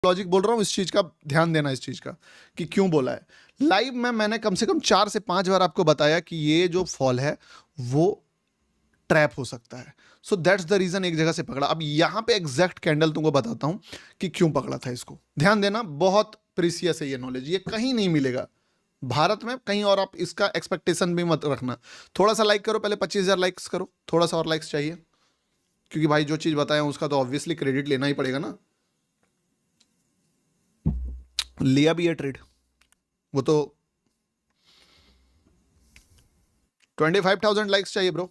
Logic बोल रहा हूँ इस चीज का ध्यान देना, इस चीज का कि क्यों बोला है। लाइव में मैंने कम से कम 4 से 5 बार आपको बताया कि ये जो फॉल है वो ट्रैप हो सकता है। सो दैट्स द रीजन एक जगह से पकड़ा। अब यहां पे एग्जैक्ट कैंडल तुमको बताता हूं कि क्यों पकड़ा था इसको। ध्यान देना, बहुत प्रीसियस है ये नॉलेज, ये कहीं नहीं मिलेगा भारत में कहीं और। आप इसका एक्सपेक्टेशन भी मत रखना। थोड़ा सा लाइक करो, पहले 25,000 लाइक्स करो, थोड़ा सा और लाइक्स चाहिए, क्योंकि भाई जो चीज बताया उसका तो ऑब्वियसली क्रेडिट लेना ही पड़ेगा ना। लिया भी है ट्रेड, वो तो 25,000 लाइक्स चाहिए ब्रो।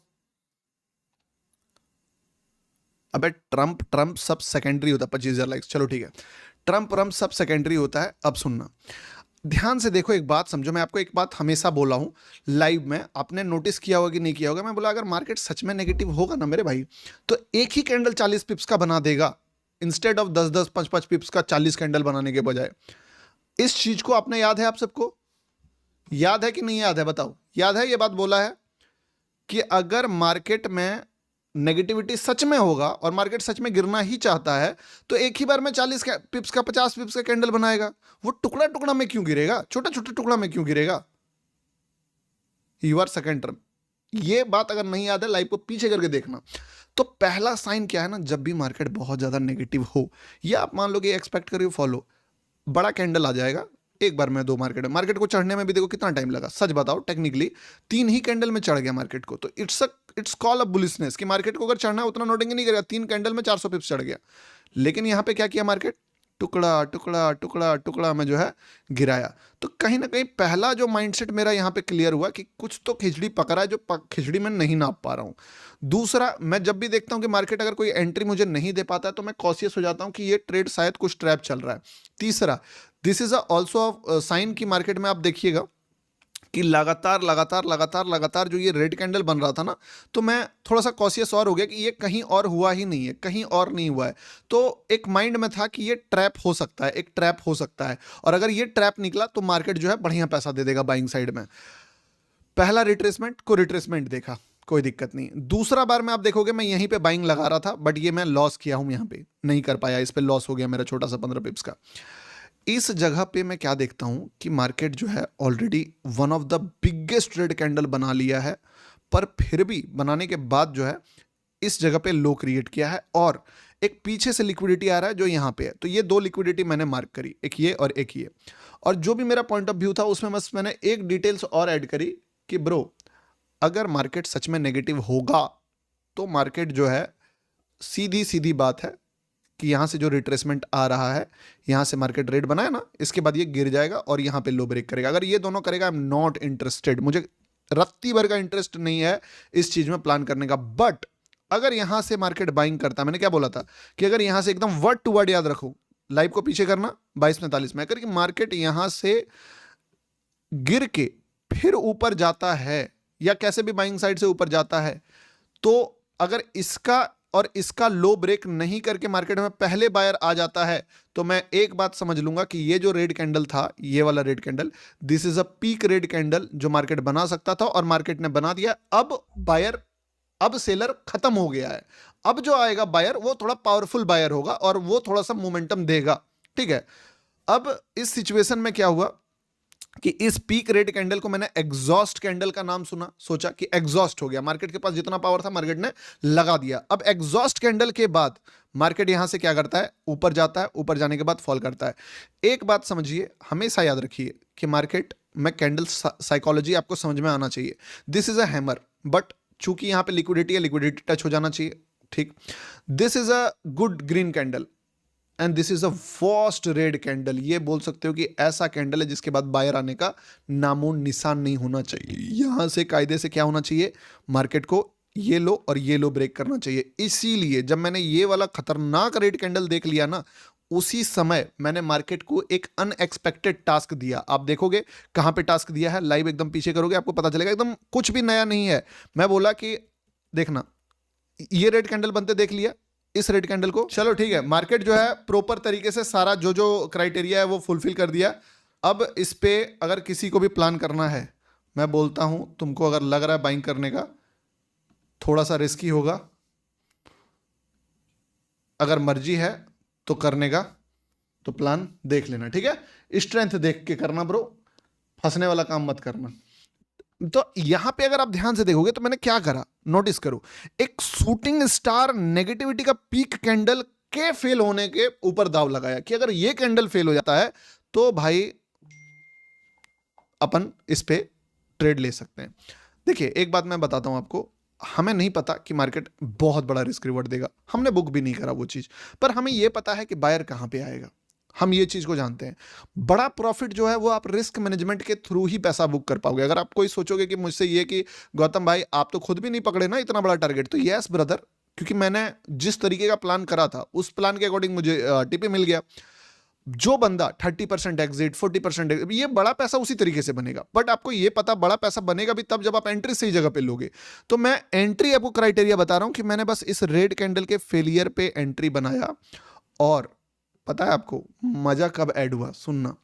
अबे ट्रम्प सब सेकेंडरी होता है। 25,000 लाइक्स, चलो ठीक है। ट्रम्प सब सेकेंडरी होता है। अब सुनना ध्यान से, देखो एक बात समझो। मैं आपको एक बात हमेशा बोला हूं लाइव में, आपने नोटिस किया होगा कि नहीं किया होगा। मैं बोला अगर मार्केट सच में नेगेटिव होगा ना मेरे भाई, तो एक ही कैंडल 40 पिप्स का बना देगा, इंस्टेड ऑफ 10-10 5-5 पिप्स का 40 कैंडल बनाने के बजाय। इस चीज को आपने याद है, आप सबको याद है कि नहीं याद है बताओ। याद है ये बात बोला है कि अगर मार्केट में नेगेटिविटी सच में होगा और मार्केट सच में गिरना ही चाहता है तो एक ही बार में 40 पिप्स का 50 पिप्स का कैंडल बनाएगा। वो टुकड़ा टुकड़ा में क्यों गिरेगा, छोटा छोटा टुकड़ा में क्यों गिरेगा। You are second term. ये बात अगर नहीं याद है लाइव को पीछे करके देखना। तो पहला साइन क्या है ना, जब भी मार्केट बहुत ज्यादा नेगेटिव हो, या आप मान लो कि एक्सपेक्ट करिए फॉलो, बड़ा कैंडल आ जाएगा एक बार में। दो मार्केट को चढ़ने में भी देखो कितना टाइम लगा, सच बताओ टेक्निकली 3 ही कैंडल में चढ़ गया मार्केट को। तो इट्स कॉल अ बुलिशनेस कि मार्केट को अगर चढ़ना है उतना नोटिंग नहीं करेगा, 3 कैंडल में 400 पिप्स चढ़ गया। लेकिन यहां पे क्या किया मार्केट, टुकड़ा टुकड़ा टुकड़ा टुकड़ा में जो है गिराया। तो कहीं ना कहीं पहला जो माइंडसेट मेरा यहां पे क्लियर हुआ कि कुछ तो खिचड़ी पकड़ा है जो खिचड़ी में नहीं नाप पा रहा हूं। दूसरा, मैं जब भी देखता हूं कि मार्केट अगर कोई एंट्री मुझे नहीं दे पाता है तो मैं कॉशियस हो जाता हूं कि ये ट्रेड शायद कुछ ट्रैप चल रहा है। तीसरा, दिस इज ऑल्सो साइन की मार्केट में आप देखिएगा कि लगातार लगातार लगातार लगातार जो ये रेड कैंडल बन रहा था ना, तो मैं थोड़ा सा कॉशियस और हो गया कि ये कहीं और हुआ ही नहीं है, कहीं और नहीं हुआ है। तो एक माइंड में था कि ये ट्रैप हो सकता है, एक ट्रैप हो सकता है, और अगर ये ट्रैप निकला तो मार्केट जो है बढ़िया पैसा दे देगा बाइंग साइड में। पहला रिट्रेसमेंट को रिट्रेसमेंट देखा, कोई दिक्कत नहीं। दूसरा बार में आप देखोगे मैं यहीं पे बाइंग लगा रहा था, बट ये मैं लॉस किया हूं, यहां पे नहीं कर पाया, इस पे लॉस हो गया मेरा छोटा सा 15 पिप्स का। इस जगह पे मैं क्या देखता हूं कि मार्केट जो है already one of the biggest red candle बना लिया है, पर फिर भी बनाने के बाद जो है इस जगह पे लो क्रिएट किया है, और एक पीछे से लिक्विडिटी आ रहा है जो यहां पे है। तो ये दो लिक्विडिटी मैंने मार्क करी, एक ये और एक ये। और जो भी मेरा पॉइंट ऑफ व्यू था उसमें बस मैंने एक डिटेल्स और ऐड करी कि ब्रो अगर मार्केट सच में नेगेटिव होगा तो मार्केट जो है, सीधी सीधी बात है कि यहां से जो रिट्रेसमेंट आ रहा है, यहां से मार्केट रेड बनाया ना, इसके बाद ये गिर जाएगा और यहां पे लो ब्रेक करेगा। अगर ये दोनों करेगा, आई एम नॉट इंटरेस्टेड, मुझे रत्ती भर का इंटरेस्ट नहीं है इस चीज में प्लान करने का। बट अगर यहां से मार्केट बाइंग करता, मैंने क्या बोला था कि अगर यहां से एकदम वर्ड टू वर्ड याद रखो, लाइव को पीछे करना 22:45 में, अगर कि मार्केट यहां से गिर के फिर ऊपर जाता है या कैसे भी बाइंग साइड से ऊपर जाता है, तो अगर इसका और इसका लो ब्रेक नहीं करके मार्केट में पहले बायर आ जाता है, तो मैं एक बात समझ लूंगा कि ये जो रेड कैंडल था, ये वाला red candle, this is a peak red candle जो मार्केट बना सकता था और मार्केट ने बना दिया। अब बायर, अब सेलर खत्म हो गया है। अब जो आएगा बायर वो थोड़ा पावरफुल बायर होगा और वो थोड़ा सा मोमेंटम देगा। ठीक है। अब इस सिचुएशन में क्या हुआ कि इस पीक रेड कैंडल को मैंने एग्जॉस्ट कैंडल का नाम सुना, सोचा कि एग्जॉस्ट हो गया, मार्केट के पास जितना पावर था मार्केट ने लगा दिया। अब एग्जॉस्ट कैंडल के बाद मार्केट यहां से क्या करता है, ऊपर जाता है, ऊपर जाने के बाद फॉल करता है। एक बात समझिए, हमेशा याद रखिए कि मार्केट में कैंडल साइकोलॉजी आपको समझ में आना चाहिए। This is a hammer, but चूंकि यहां पे लिक्विडिटी है, लिक्विडिटी टच हो जाना चाहिए। ठीक। This is a good green candle and this is a first red candle. ये बोल सकते हो कि ऐसा कैंडल है जिसके बाद बायर आने का नामो निशान नहीं होना चाहिए। यहां से कायदे से क्या होना चाहिए, मार्केट को ये लो और ये लो ब्रेक करना चाहिए। इसीलिए जब मैंने ये वाला खतरनाक रेड कैंडल देख लिया ना, उसी समय मैंने मार्केट को एक अनएक्सपेक्टेड टास्क दिया। आप देखोगे कहां पे टास्क दिया है, लाइव एकदम पीछे करोगे आपको पता चलेगा, एकदम कुछ भी नया नहीं है। मैं बोला कि देखना, ये रेड कैंडल बनते देख लिया, इस रेड कैंडल को, चलो ठीक है, मार्केट जो है प्रॉपर तरीके से सारा जो जो क्राइटेरिया है वो फुलफिल कर दिया। अब इस पे अगर किसी को भी प्लान करना है, मैं बोलता हूं तुमको अगर लग रहा है बाइंग करने का, थोड़ा सा रिस्की होगा, अगर मर्जी है तो करने का, तो प्लान देख लेना, ठीक है। स्ट्रेंथ देख के करना ब्रो, फंसने वाला काम मत करना। तो यहां पे अगर आप ध्यान से देखोगे तो मैंने क्या करा, नोटिस करो, एक शूटिंग स्टार नेगेटिविटी का पीक कैंडल के फेल होने के ऊपर दाव लगाया कि अगर ये कैंडल फेल हो जाता है तो भाई अपन इस पे ट्रेड ले सकते हैं। देखिए एक बात मैं बताता हूं आपको, हमें नहीं पता कि मार्केट बहुत बड़ा रिस्क रिवॉर्ड देगा, हमने बुक भी नहीं करा वो चीज, पर हमें यह पता है कि बायर कहां पे आएगा, हम ये चीज को जानते हैं। बड़ा प्रॉफिट जो है वो आप रिस्क मैनेजमेंट के थ्रू ही पैसा बुक कर पाओगे। अगर आप कोई सोचोगे कि मुझसे ये कि गौतम भाई आप तो खुद भी नहीं पकड़े ना इतना बड़ा टारगेट, तो यस ब्रदर, क्योंकि मैंने जिस तरीके का प्लान करा था उस प्लान के अकॉर्डिंग मुझे टीपी मिल गया। जो बंदा 30% एग्जिट 40% ये बड़ा पैसा उसी तरीके से बनेगा, बट आपको ये पता बड़ा पैसा बनेगा भी तब जब आप एंट्री सही जगह पे लोगे। तो मैं एंट्री आपको क्राइटेरिया बता रहा हूं कि मैंने बस इस रेड कैंडल के फेलियर पे एंट्री बनाया। और पता है आपको मजा कब ऐड हुआ, सुनना,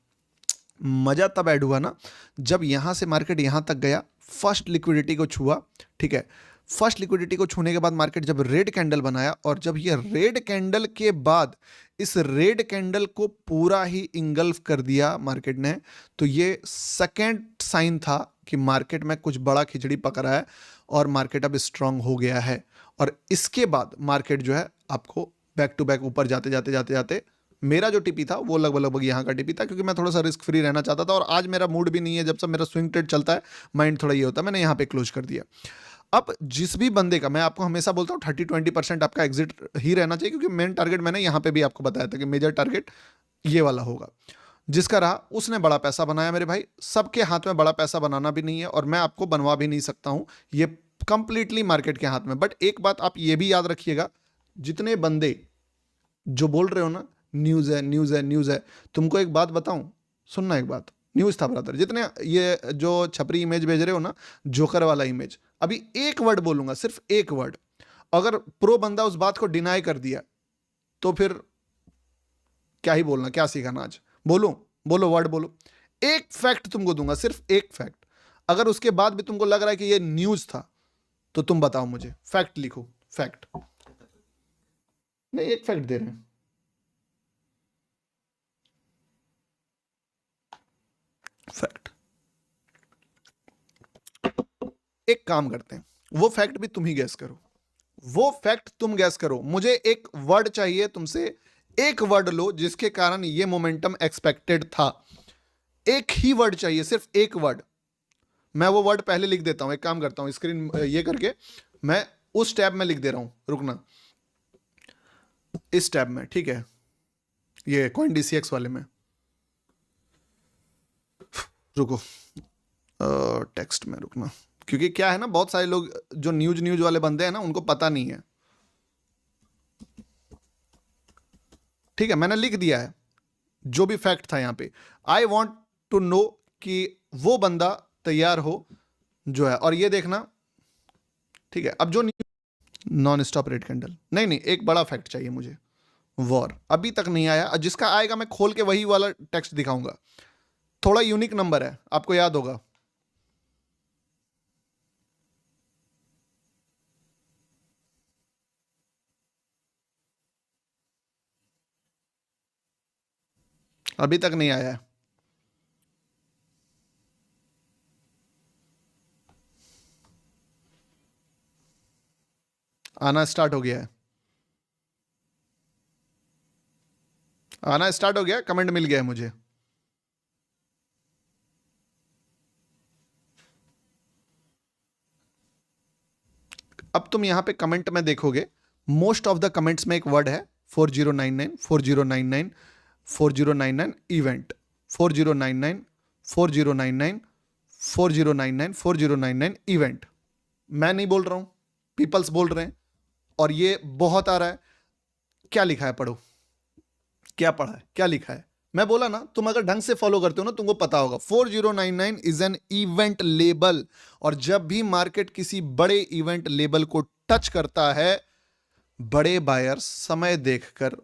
मजा तब ऐड हुआ ना जब यहां से मार्केट यहां तक गया, फर्स्ट लिक्विडिटी को छुआ, ठीक है। फर्स्ट लिक्विडिटी को छूने के बाद मार्केट जब रेड कैंडल बनाया, और जब ये रेड कैंडल के बाद इस रेड कैंडल को पूरा ही इंगल्फ कर दिया मार्केट ने, तो ये सेकेंड साइन था कि मार्केट में कुछ बड़ा खिचड़ी पक रहा है और मार्केट अब स्ट्रांग हो गया है। और इसके बाद मार्केट जो है आपको बैक टू बैक ऊपर जाते जाते जाते जाते, मेरा जो टीपी था वो लगभग लगभग यहाँ का टीपी था, क्योंकि मैं थोड़ा सा रिस्क फ्री रहना चाहता था और आज मेरा मूड भी नहीं है, जब सब मेरा स्विंग ट्रेड चलता है माइंड थोड़ा ये होता है, मैंने यहाँ पे क्लोज कर दिया। अब जिस भी बंदे का, मैं आपको हमेशा बोलता हूँ 30-20% आपका एग्जिट ही रहना चाहिए, क्योंकि मेन टारगेट मैंने यहाँ पे भी आपको बताया था कि मेजर टारगेट ये वाला होगा। जिसका रहा उसने बड़ा पैसा बनाया मेरे भाई, सबके हाथ में बड़ा पैसा बनाना भी नहीं है और मैं आपको बनवा भी नहीं सकता हूँ, ये कंप्लीटली मार्केट के हाथ में। बट एक बात आप ये भी याद रखिएगा, जितने बंदे जो बोल रहे हो ना न्यूज़ है न्यूज़ है न्यूज़ है, तुमको एक बात बताऊं, सुनना एक बात, न्यूज़ था ब्रदर। जितने ये जो छपरी इमेज भेज रहे हो ना, जोकर वाला इमेज, अभी एक वर्ड बोलूंगा, सिर्फ एक वर्ड, अगर प्रो बंदा उस बात को डिनाई कर दिया तो फिर क्या ही बोलना, क्या सीखाना आज, बोलो बोलो वर्ड बोलो। एक फैक्ट तुमको दूंगा, सिर्फ एक फैक्ट, अगर उसके बाद भी तुमको लग रहा है कि ये न्यूज़ था तो तुम बताओ मुझे, फैक्ट लिखो, फैक्ट नहीं, एक फैक्ट दे रहे हैं, फैक्ट। एक काम करते हैं, वो फैक्ट भी तुम ही गैस करो, वो फैक्ट तुम गैस करो। मुझे एक वर्ड चाहिए तुमसे, एक वर्ड लो जिसके कारण ये मोमेंटम एक्सपेक्टेड था, एक ही वर्ड चाहिए, सिर्फ एक वर्ड। मैं वो वर्ड पहले लिख देता हूं, एक काम करता हूं, स्क्रीन ये करके मैं उस टैब में लिख दे रहा हूं, रुकना, इस टैब में, ठीक है, ये कॉइन डीसीएक्स वाले में, रुको, टेक्स्ट में रुकना, क्योंकि क्या है ना, बहुत सारे लोग जो न्यूज वाले बंदे हैं ना, उनको पता नहीं है, ठीक है। मैंने लिख दिया है जो भी फैक्ट था यहां पे। आई वॉन्ट टू नो कि वो बंदा तैयार हो जो है, और ये देखना, ठीक है। अब जो नॉन स्टॉप रेड कैंडल, नहीं नहीं, एक बड़ा फैक्ट चाहिए मुझे, वॉर अभी तक नहीं आया, जिसका आएगा मैं खोल के वही वाला टेक्स्ट दिखाऊंगा, थोड़ा यूनिक नंबर है, आपको याद होगा, अभी तक नहीं आया है। आना स्टार्ट हो गया है, आना स्टार्ट हो गया, कमेंट मिल गया है मुझे। अब तुम यहां पे कमेंट में देखोगे, मोस्ट ऑफ द कमेंट्स में एक वर्ड है 4099 4099 4099 इवेंट, 4099 4099 4099 4099 इवेंट। मैं नहीं बोल रहा हूं, पीपल्स बोल रहे हैं, और ये बहुत आ रहा है। क्या लिखा है पढ़ो, क्या पढ़ा है, क्या लिखा है, मैं बोला ना, तुम अगर ढंग से फॉलो करते हो ना तुमको पता होगा। 4099 इज एन इवेंट लेबल, और जब भी मार्केट किसी बड़े इवेंट लेबल को टच करता है, बड़े बायर्स समय देखकर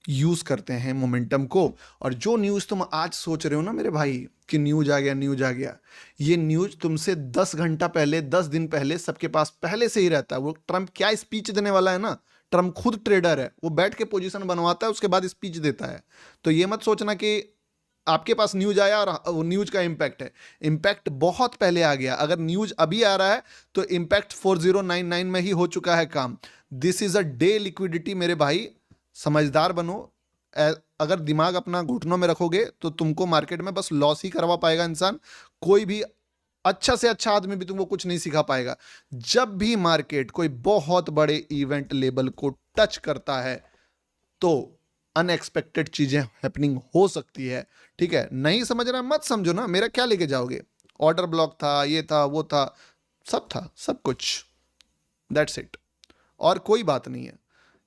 यूज करते हैं मोमेंटम को। और जो न्यूज तुम आज सोच रहे हो ना मेरे भाई कि न्यूज आ गया न्यूज आ गया, ये न्यूज तुमसे 10 घंटा पहले 10 दिन पहले सबके पास पहले से ही रहता है। वो ट्रंप क्या स्पीच देने वाला है ना, ट्रम्प खुद ट्रेडर है, वो बैठ के पोजीशन बनवाता है, उसके बाद स्पीच देता है। तो ये मत सोचना कि आपके पास न्यूज आया और न्यूज का इंपैक्ट है। इंपैक्ट बहुत पहले आ गया। अगर न्यूज अभी आ रहा है तो इंपैक्ट 4099 में ही हो चुका है काम। This is a day liquidity मेरे भाई, समझदार बनो। अगर दिमाग अपना घुटनों में रखोगे तो तुमको मार्केट में बस लॉस ही करवा पाएगा इंसान। कोई भी अच्छा से अच्छा आदमी भी तुमको कुछ नहीं सिखा पाएगा। जब भी मार्केट कोई बहुत बड़े इवेंट लेवल को टच करता है तो अनएक्सपेक्टेड चीजें हैपनिंग हो सकती है। ठीक है, नहीं समझ रहा मत समझो ना, मेरा क्या लेके जाओगे। ऑर्डर ब्लॉक था, ये था, वो था, सब कुछ। दैट्स इट, और कोई बात नहीं है।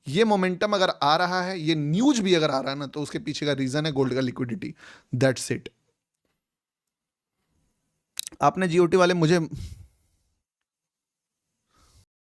ये मोमेंटम अगर आ रहा है, ये न्यूज भी अगर आ रहा है ना, तो उसके पीछे का रीजन है गोल्ड का लिक्विडिटी। That's it. आपने जीओटी वाले मुझे